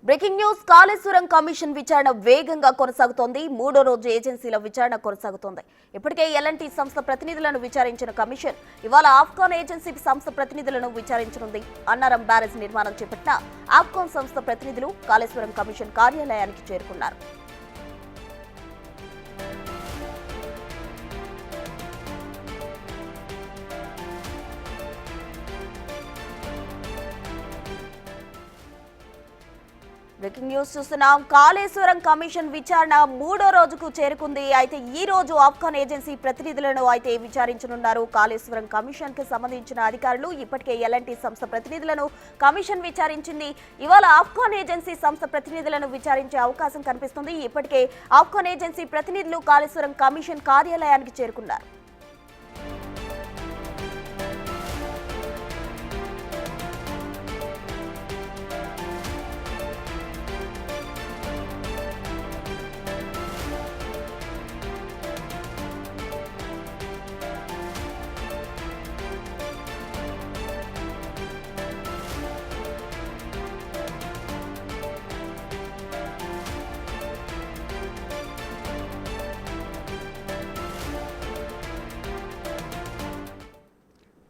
Breaking news Kaleshwaram commission విచారణ వేగంగా కొనసాగుతోంది. మూడో రోజు ఏజెన్సీల విచారణ కొనసాగుతోంది. ఇప్పటికే ఎల్ఎన్టీ సంస్థ ప్రతినిధులను విచారించిన కమిషన్ ఇవాళ ఆఫ్కాన్ ఏజెన్సీ సంస్థ ప్రతినిధులను విచారించనుంది. అన్నారం బ్యారేజ్ నిర్మాణం చేపట్టిన ఆఫ్కాన్ సంస్థ ప్రతినిధులు కాళేశ్వరం కమిషన్ కార్యాలయానికి చేరుకున్నారు. బ్రేకింగ్ న్యూస్ చూస్తున్నాం. కాళేశ్వరం కమిషన్ విచారణ మూడో రోజుకు చేరుకుంది. అయితే ఈ రోజు ఆఫ్కాన్ ఏజెన్సీ ప్రతినిధులను అయితే విచారించనున్నారు. కాళేశ్వరం కమిషన్ కి సంబంధించిన అధికారులు ఇప్పటికే ఎల్ఎన్టీ సంస్థ ప్రతినిధులను కమిషన్ విచారించింది. ఇవాళ ఆఫ్కాన్ ఏజెన్సీ సంస్థ ప్రతినిధులను విచారించే అవకాశం కనిపిస్తుంది. ఇప్పటికే ఆఫ్కాన్ ఏజెన్సీ ప్రతినిధులు కాళేశ్వరం కమిషన్ కార్యాలయానికి చేరుకున్నారు.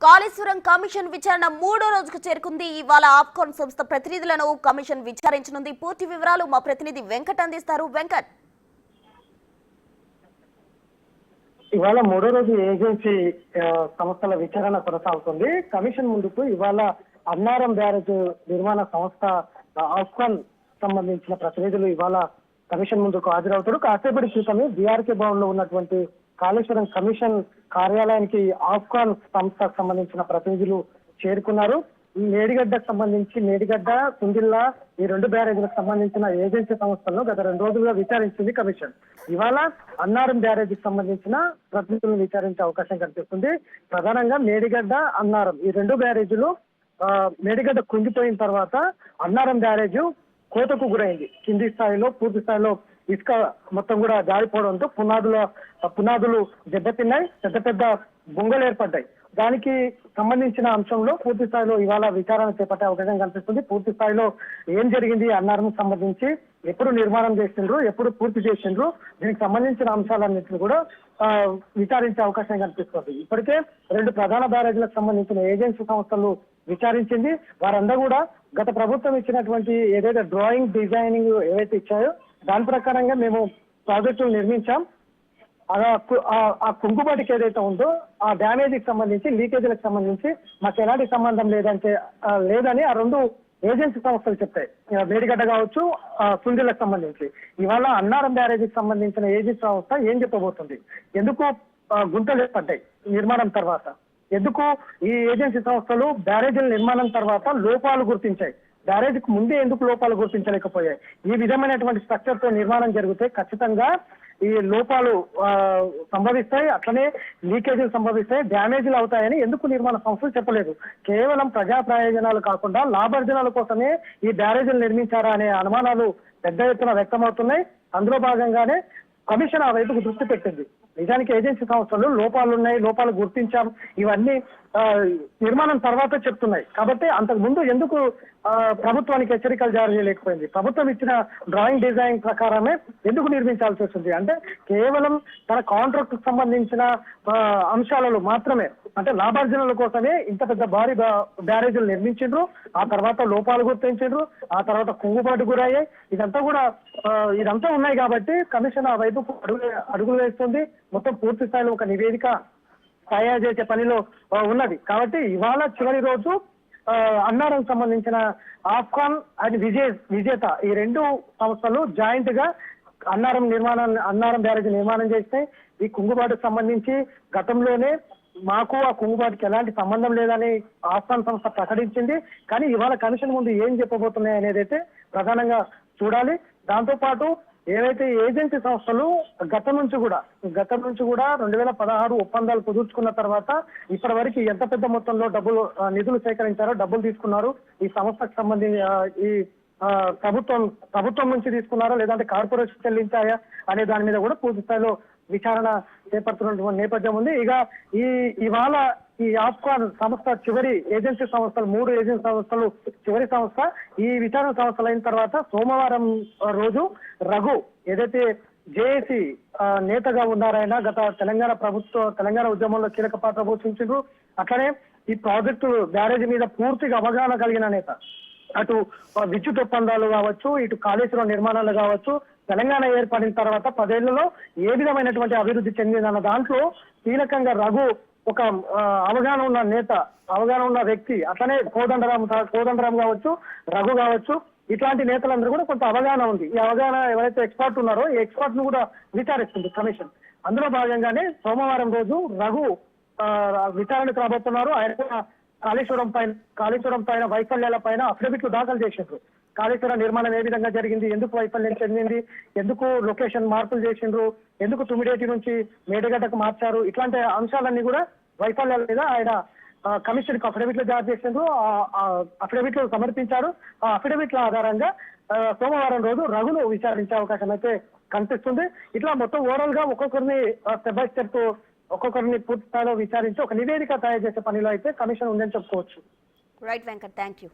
కాళేశ్వరం కమిషన్ విచారణ మూడో రోజుకు చేరుకుంది. ఇవాళ ఆఫ్కాన్ సంస్థ ప్రతినిధులను కమిషన్ విచారించనుంది. పూర్తి వివరాలు మా ప్రతినిధి వెంకట్ అందిస్తారు. వెంకట్, ఇవాళ మూడో రోజు ఏజెన్సీ సంస్థల విచారణ కొనసాగుతుంది. కమిషన్ ముందుకు ఇవాళ అన్నారం బ్యారేజ్ నిర్మాణ సంస్థ ఆఫ్కాన్ సంబంధించిన ప్రతినిధులు ఇవాళ కమిషన్ ముందుకు హాజరవుతారు. కాసేపటి క్రితమే బీఆర్కే భవన్ లో ఉన్నటువంటి కాళేశ్వరం కమిషన్ కార్యాలయానికి ఆఫ్కాన్ సంస్థకు సంబంధించిన ప్రతినిధులు చేరుకున్నారు. మేడిగడ్డకు సంబంధించి మేడిగడ్డ, కుందిల్లా ఈ రెండు బ్యారేజీలకు సంబంధించిన ఏజెన్సీ సంస్థలను గత 2 రోజులుగా విచారించింది కమిషన్. ఇవాళ అన్నారం బ్యారేజీకి సంబంధించిన ప్రతినిధులను విచారించే అవకాశం కనిపిస్తుంది. ప్రధానంగా మేడిగడ్డ, అన్నారం ఈ 2 బ్యారేజీలు మేడిగడ్డ కుంగిపోయిన తర్వాత అన్నారం బ్యారేజ్ కోతకు గురైంది. కింది స్థాయిలో పూర్తి స్థాయిలో ఇసుక మొత్తం కూడా జారిపోవడంతో పునాదులు దెబ్బతిన్నాయి, పెద్ద పెద్ద బొంగలు ఏర్పడ్డాయి. దానికి సంబంధించిన అంశంలో పూర్తి స్థాయిలో ఇవాళ విచారణ చేపట్టే అవకాశం కనిపిస్తుంది. పూర్తి స్థాయిలో ఏం జరిగింది, అన్నారం సంబంధించి ఎప్పుడు నిర్మాణం చేసిండ్రు, ఎప్పుడు పూర్తి చేసిండ్రు, దీనికి సంబంధించిన అంశాలన్నింటినీ కూడా విచారించే అవకాశం కనిపిస్తుంది. ఇప్పటికే 2 ప్రధాన బ్యారేజీలకు సంబంధించిన ఏజెన్సీ సంస్థలు విచారించింది. వారందరూ కూడా గత ప్రభుత్వం ఇచ్చినటువంటి ఏదైతే డ్రాయింగ్, డిజైనింగ్ ఏవైతే ఇచ్చాయో దాని ప్రకారంగా మేము ప్రాజెక్టులు నిర్మించాం. ఆ కుంగుబాటికి ఏదైతే ఉందో ఆ డ్యామేజ్కి సంబంధించి, లీకేజీలకు సంబంధించి మాకు ఎలాంటి సంబంధం లేదని ఆ 2 ఏజెన్సీ సంస్థలు చెప్తాయి. మేడిగడ్డ కావచ్చు, కుందిలకు సంబంధించి. ఇవాళ అన్నారం బ్యారేజీకి సంబంధించిన ఏజెన్సీ సంస్థ ఏం చెప్పబోతుంది, ఎందుకు గుంతలు ఏర్పడ్డాయి నిర్మాణం తర్వాత, ఎందుకు ఈ ఏజెన్సీ సంస్థలు బ్యారేజీల నిర్మాణం తర్వాత లోపాలు గుర్తించాయి, బ్యారేజీకి ముందే ఎందుకు లోపాలు గుర్తించలేకపోయాయి. ఈ విధమైనటువంటి స్ట్రక్చర్ తో నిర్మాణం జరిగితే ఖచ్చితంగా ఈ లోపాలు సంభవిస్తాయి, అట్లనే లీకేజీలు సంభవిస్తాయి, డ్యామేజీలు అవుతాయని ఎందుకు నిర్మాణ సంస్థలు చెప్పలేదు. కేవలం ప్రజా ప్రయోజనాలు కాకుండా లాభార్జనాల కోసమే ఈ బ్యారేజీలు నిర్మించారా అనే అనుమానాలు పెద్ద ఎత్తున వ్యక్తమవుతున్నాయి. అందులో భాగంగానే కమిషన్ ఆ వైపుకు దృష్టి పెట్టింది. నిజానికి ఏజెన్సీ సంస్థలు లోపాలు గుర్తించాం ఇవన్నీ నిర్మాణం తర్వాత చెప్తున్నాయి. కాబట్టి అంతకు ముందు ఎందుకు ప్రభుత్వానికి హెచ్చరికలు జారీ చేయలేకపోయింది, ప్రభుత్వం ఇచ్చిన డ్రాయింగ్ డిజైన్ ప్రకారమే ఎందుకు నిర్మించాల్సి వస్తుంది అంటే కేవలం తన కాంట్రాక్ట్ కు సంబంధించిన అంశాలలో మాత్రమే, అంటే లాభార్జనల కోసమే ఇంత పెద్ద భారీ బ్యారేజీలు నిర్మించిండ్రు. ఆ తర్వాత లోపాలు గుర్తించిండ్రు, ఆ తర్వాత కుంగుబాటు గురయ్యాయి. ఇదంతా ఉన్నాయి కాబట్టి కమిషన్ ఆ వైపు అడుగులు వేస్తుంది. మొత్తం పూర్తి స్థాయిలో ఒక నివేదిక తయారు చేసే పనిలో ఉన్నది. కాబట్టి ఇవాళ చివరి రోజు అన్నారం సంబంధించిన ఆఫ్కాన్ అండ్ విజేత ఈ 2 సంస్థలు జాయింట్ గా అన్నారం బ్యారేజ్ నిర్మాణం చేస్తే ఈ కుంగుబాటుకు సంబంధించి గతంలోనే మాకు ఆ కుంగుబాటుకి ఎలాంటి సంబంధం లేదని ఆఫ్కాన్ సంస్థ ప్రకటించింది. కానీ ఇవాళ కమిషన్ ముందు ఏం చెప్పబోతున్నాయి అనేది అయితే ప్రధానంగా చూడాలి. దాంతో పాటు ఏవైతే ఏజెన్సీ సంస్థలు గతం నుంచి కూడా 2016 ఒప్పందాలు కుదుర్చుకున్న తర్వాత ఇప్పటి వరకు ఎంత పెద్ద మొత్తంలో నిధులు సేకరించారో, డబ్బులు తీసుకున్నారు, ఈ సంస్థకు సంబంధించి ఈ ప్రభుత్వం నుంచి తీసుకున్నారా లేదంటే కార్పొరేషన్ చెల్లించాయా అనే దాని మీద కూడా పూర్తి స్థాయిలో విచారణ చేపడుతున్నటువంటి నేపథ్యం ఉంది. ఇక ఇవాళ ఈ ఆఫ్కాన్ సంస్థ చివరి ఏజెన్సీ సంస్థలు 3 ఏజెన్సీ సంస్థలు చివరి సంస్థ. ఈ విచారణ సంస్థలు అయిన తర్వాత సోమవారం రోజు రఘు ఏదైతే జేఏసీ నేతగా ఉన్నారాయన గత తెలంగాణ ఉద్యమంలో కీలక పాత్ర పోషించారు. అట్లనే ఈ ప్రాజెక్టు బ్యారేజీ మీద పూర్తిగా అవగాహన కలిగిన నేత. అటు విద్యుత్ ఒప్పందాలు కావచ్చు, ఇటు కాళేశ్వరం నిర్మాణాలు కావచ్చు, తెలంగాణ ఏర్పడిన తర్వాత 10 ఏళ్లలో ఏ విధమైనటువంటి అభివృద్ధి చెందిందన్న దాంట్లో కీలకంగా రఘు ఒక అవగాహన ఉన్న నేత, అవగాహన ఉన్న వ్యక్తి. అట్లనే కోదండరాం కావచ్చు, రఘు కావచ్చు, ఇట్లాంటి నేతలందరూ కూడా కొంత అవగాహన ఉంది. ఈ అవగాహన ఎవరైతే ఎక్స్పర్ట్ ఉన్నారో ఈ ఎక్స్పర్ట్ ను కూడా విచారిస్తుంది కమిషన్. అందులో భాగంగానే సోమవారం రోజు రఘు విచారణకు రాబోతున్నారు. ఆయన కాళేశ్వరం పైన వైఫల్యాల పైన అఫిడవిట్లు దాఖలు చేసిండ్రు. కాళేశ్వరం నిర్మాణం ఏ విధంగా జరిగింది, ఎందుకు వైఫల్యం చెందింది, ఎందుకు లొకేషన్ మార్పులు చేసిండ్రు, ఎందుకు తుమ్మిడేటి నుంచి మేడగడ్డకు మార్చారు, ఇట్లాంటి అంశాలన్నీ కూడా వైఫల్యాల మీద ఆయన కమిషన్ కు అఫిడవిట్లు జారీ చేసిండ్రు. అఫిడవిట్లు సమర్పించారు. ఆ అఫిడవిట్ల ఆధారంగా సోమవారం రోజు రఘును విచారించే అవకాశం అయితే కనిపిస్తుంది. ఇట్లా మొత్తం ఓవరాల్ గా ఒక్కొక్కరిని స్టెప్ బై స్టెప్ ఒక్కొక్కరిని పూర్తి స్థాయిలో విచారించి ఒక నివేదిక తయారు చేసే పనిలో అయితే కమిషన్ ఉందని చెప్పుకోవచ్చు. Right Venkat, thank you.